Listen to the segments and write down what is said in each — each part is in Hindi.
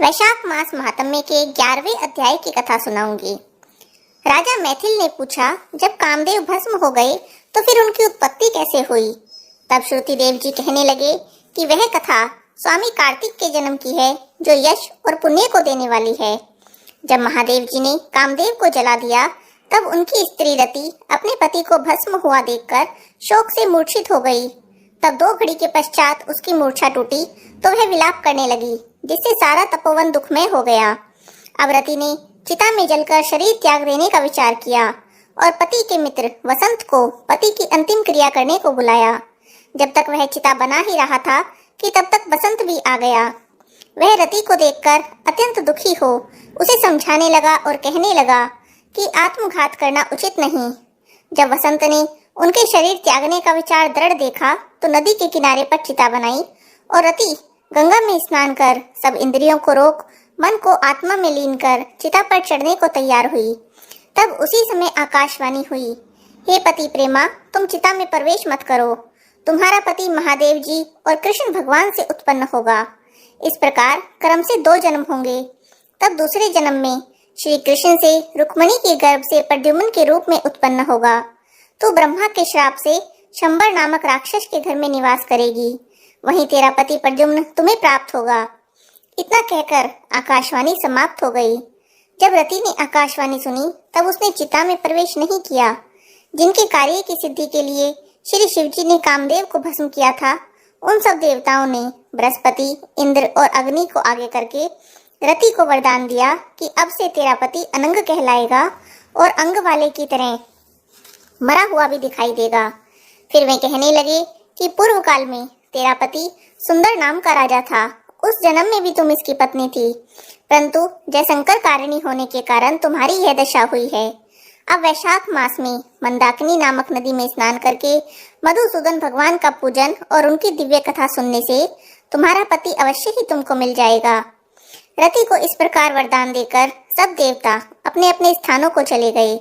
वैशाख मास महात्म्य के 11वें अध्याय की कथा सुनाऊंगी। राजा मैथिल ने पूछा, जब कामदेव भस्म हो गए तो फिर उनकी उत्पत्ति कैसे हुई? तब श्रुतिदेव जी कहने लगे कि वह कथा स्वामी कार्तिक के जन्म की है, जो यश और पुण्य को देने वाली है। जब महादेव जी ने कामदेव को जला दिया, तब उनकी स्त्री रति अपने पति को भस्म हुआ देखकर शोक से मूर्छित हो गई। तब 2 घड़ी के पश्चात उसकी मूर्छा टूटी तो वह विलाप करने लगी, जिससे सारा तपोवन दुखमय हो गया। अब रति ने चिता में जलकर शरीर त्याग देने का विचार किया और पति के मित्र वसंत को पति की अंतिम क्रिया करने को बुलाया। जब तक वह चिता बना ही रहा था कि तब तक वसंत भी आ गया। वह रति को देखकर अत्यंत दुखी हो उसे समझाने लगा और कहने लगा कि आत्मघात करना उचित नहीं। जब वसंत ने उनके शरीर त्यागने का विचार दृढ़ देखा तो नदी के किनारे पर चिता बनाई और रति गंगा में स्नान कर सब इंद्रियों को रोक मन को आत्मा में लीन कर चिता पर चढ़ने को तैयार हुई। तब उसी समय आकाशवाणी हुई, हे पति प्रेमा, तुम चिता में प्रवेश मत करो। तुम्हारा पति महादेव जी और कृष्ण भगवान से उत्पन्न होगा। इस प्रकार क्रम से 2 जन्म होंगे। तब दूसरे जन्म में श्री कृष्ण से रुक्मणी के गर्भ से प्रद्युम्न के रूप में उत्पन्न होगा। तो ब्रह्मा के श्राप से शंबर नामक राक्षस के घर में निवास करेगी। वहीं तेरा पति प्रद्युम्न तुम्हें प्राप्त होगा। इतना कहकर आकाशवाणी समाप्त हो गई। जब रति ने आकाशवाणी सुनी तब उसने चिता में प्रवेश नहीं किया। जिनके कार्य की सिद्धि के लिए श्री शिवजी ने कामदेव को भस्म किया था, उन सब देवताओं ने बृहस्पति, इंद्र और अग्नि को आगे करके रति को वरदान दिया कि अब से तेरा पति अनंग कहलाएगा और अंग वाले की तरह मरा हुआ भी दिखाई देगा। फिर वे कहने लगे कि पूर्व काल में तेरा पति सुंदर नाम का राजा था, उस जन्म में भी तुम इसकी पत्नी थी, परंतु जयशंकर कारिणी होने के कारण तुम्हारी यह दशा हुई है। अब वैशाख मास में मंदाकिनी नामक नदी में स्नान करके मधुसूदन भगवान का पूजन और उनकी दिव्य कथा सुनने से तुम्हारा पति अवश्य ही तुमको मिल जाएगा। रति को इस प्रकार वरदान देकर सब देवता अपने अपने स्थानों को चले गए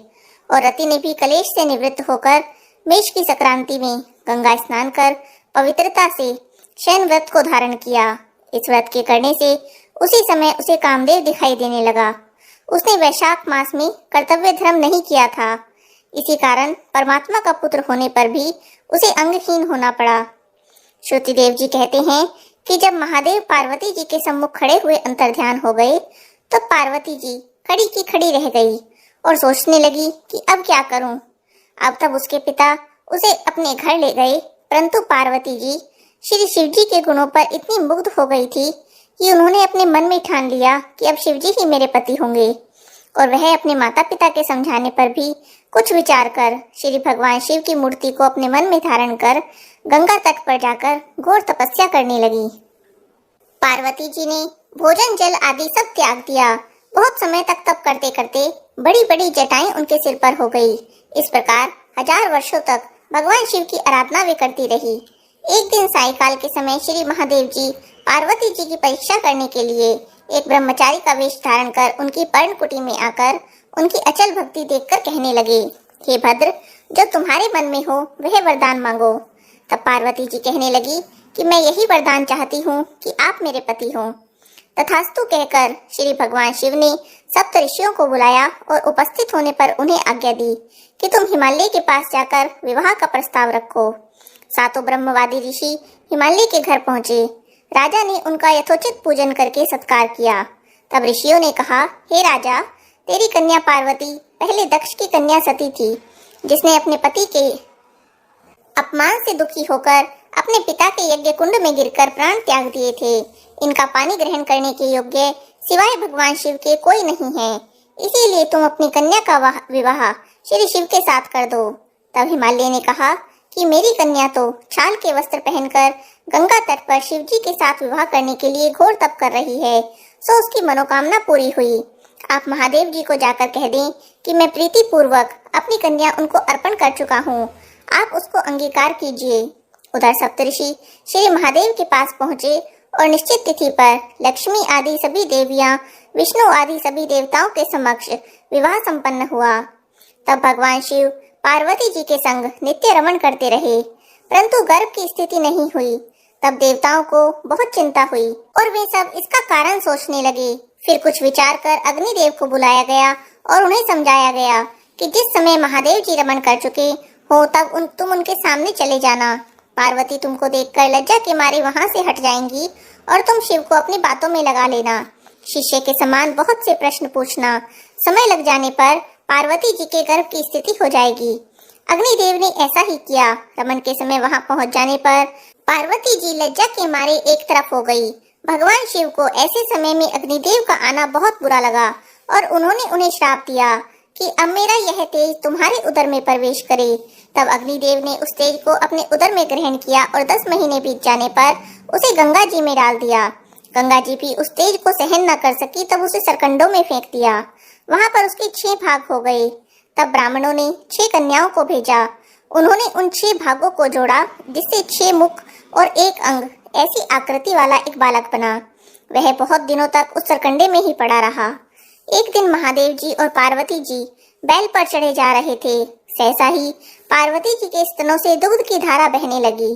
और रति ने भी कलेश से निवृत्त होकर मेष की संक्रांति में गंगा स्नान कर पवित्रता से शयन व्रत को धारण किया। इस व्रत के करने से उसी समय उसे कामदेव दिखाई देने लगा। उसने वैशाख मास में कर्तव्य धर्म नहीं किया था, इसी कारण परमात्मा का पुत्र होने पर भी उसे अंगहीन होना पड़ा। श्रुतिदेव जी कहते हैं कि जब महादेव पार्वती जी के सम्मुख खड़े हुए अंतर्ध्यान हो गए तो पार्वती जी खड़ी की खड़ी रह गई और सोचने लगी कि अब क्या करूं। अब तब उसके पिता उसे अपने घर ले गए, परंतु पार्वती जी श्री शिवजी के गुणों पर इतनी मुग्ध हो गई थी कि उन्होंने अपने मन में ठान लिया कि अब शिवजी ही मेरे पति होंगे। और वह अपने माता पिता के समझाने पर भी कुछ विचार कर श्री भगवान शिव की मूर्ति को अपने मन में धारण कर गंगा तट पर जाकर घोर तपस्या करने लगी। पार्वती जी ने भोजन जल आदि सब त्याग दिया। बहुत समय तक तप करते करते बड़ी बड़ी जटाएं उनके सिर पर हो गई। इस प्रकार 1000 वर्षों तक भगवान शिव की आराधना वे करती रही। एक दिन सायंकाल के समय श्री महादेव जी पार्वती जी की परीक्षा करने के लिए एक ब्रह्मचारी का वेश धारण कर उनकी पर्णकुटी में आकर उनकी अचल भक्ति देखकर कहने लगे, हे भद्र, जो तुम्हारे मन में हो वह वरदान मांगो। तब पार्वती जी कहने लगी कि मैं यही वरदान चाहती हूँ कि आप मेरे पति हों। तथास्तु कहकर श्री भगवान शिव ने सप्त ऋषियों को बुलाया और उपस्थित होने पर उन्हें आज्ञा दी कि तुम हिमालय के पास जाकर विवाह का प्रस्ताव रखो। 7 ब्रह्मवादी ऋषि हिमालय के घर पहुंचे। राजा ने उनका यथोचित पूजन करके सत्कार किया। तब ऋषियों ने कहा, हे राजा, तेरी कन्या पार्वती पहले दक्ष की कन्या सती थी, जिसने अपने पति के अपमान से दुखी होकर अपने पिता के यज्ञ कुंड में गिरकर प्राण त्याग दिए थे। इनका पानी ग्रहण करने के योग्य सिवाय भगवान शिव के कोई नहीं है, इसीलिए तुम अपनी कन्या का विवाह श्री शिव के साथ कर दो। तब हिमालय ने कहा कि मेरी कन्या तो छाल के वस्त्र पहनकर गंगा तट पर शिव जी के साथ विवाह करने के लिए घोर तप कर रही है, सो उसकी मनोकामना पूरी हुई। आप महादेव जी को जाकर कह दें कि मैं प्रीति पूर्वक अपनी कन्या उनको अर्पण कर चुका हूँ, आप उसको अंगीकार कीजिए। उधर सप्तऋषि श्री महादेव के पास पहुँचे और निश्चित तिथि पर लक्ष्मी आदि सभी देवियां, विष्णु आदि सभी देवताओं के समक्ष विवाह संपन्न हुआ। तब भगवान शिव पार्वती जी के संग नित्य रमण करते रहे, परंतु गर्भ की स्थिति नहीं हुई। तब देवताओं को बहुत चिंता हुई और वे सब इसका कारण सोचने लगे। फिर कुछ विचार कर अग्निदेव को बुलाया गया और उन्हें समझाया गया कि जिस समय महादेव जी रमन कर चुके हो तब तुम उनके सामने चले जाना। पार्वती तुमको देखकर लज्जा के मारे वहां से हट जाएंगी और तुम शिव को अपनी बातों में लगा लेना। शिष्य के समान बहुत से प्रश्न पूछना। समय लग जाने पर पार्वती जी के गर्भ की स्थिति हो जाएगी। अग्निदेव ने ऐसा ही किया। रमन के समय वहां पहुंच जाने पर पार्वती जी लज्जा के मारे एक तरफ हो गई। भगवान शिव को ऐसे समय में अग्निदेव का आना बहुत बुरा लगा और उन्होंने उन्हें श्राप दिया कि अब मेरा यह तेज तुम्हारे उदर में प्रवेश करे। तब अग्निदेव ने उस तेज को अपने उदर में ग्रहण किया और 10 महीने बीत जाने पर उसे गंगा जी में डाल दिया। गंगा जी भी उस तेज को सहन न कर सकी, तब उसे सरकंडों में फेंक दिया। वहां पर उसके 6 भाग हो गए। तब ब्राह्मणों ने 6 कन्याओं को भेजा। उन्होंने उन 6 भागों को जोड़ा, जिससे 6 मुख और 1 अंग ऐसी आकृति वाला एक बालक बना। वह बहुत दिनों तक उस सरकंडे में ही पड़ा रहा। एक दिन महादेव जी और पार्वती जी बैल पर चढ़े जा रहे थे। सहसा ही पार्वती जी के स्तनों से दूध की धारा बहने लगी।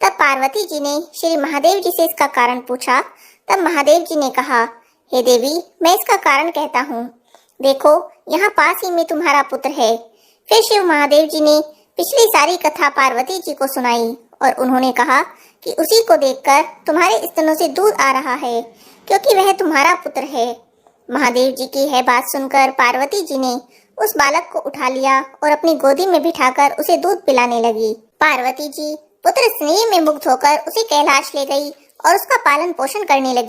तब पार्वती जी ने श्री महादेव जी से इसका कारण पूछा। तब महादेव जी ने कहा, हे देवी, मैं इसका कारण कहता हूँ। देखो, यहाँ पास ही में तुम्हारा पुत्र है। फिर शिव महादेव जी ने पिछली सारी कथा पार्वती जी को सुनाई और उन्होंने कहा कि उसी को देखकर तुम्हारे स्तनों से दूध आ रहा है, क्योंकि वह तुम्हारा पुत्र है। महादेव जी की यह बात सुनकर पार्वती जी ने उस बालक को उठा लिया और अपनी गोदी में बिठाकर उसे दूध पिलाने लगी। पार्वती जी पुत्र स्नेह में मुग्ध होकर उसे कैलाश ले गई और उसका पालन पोषण करने लगी।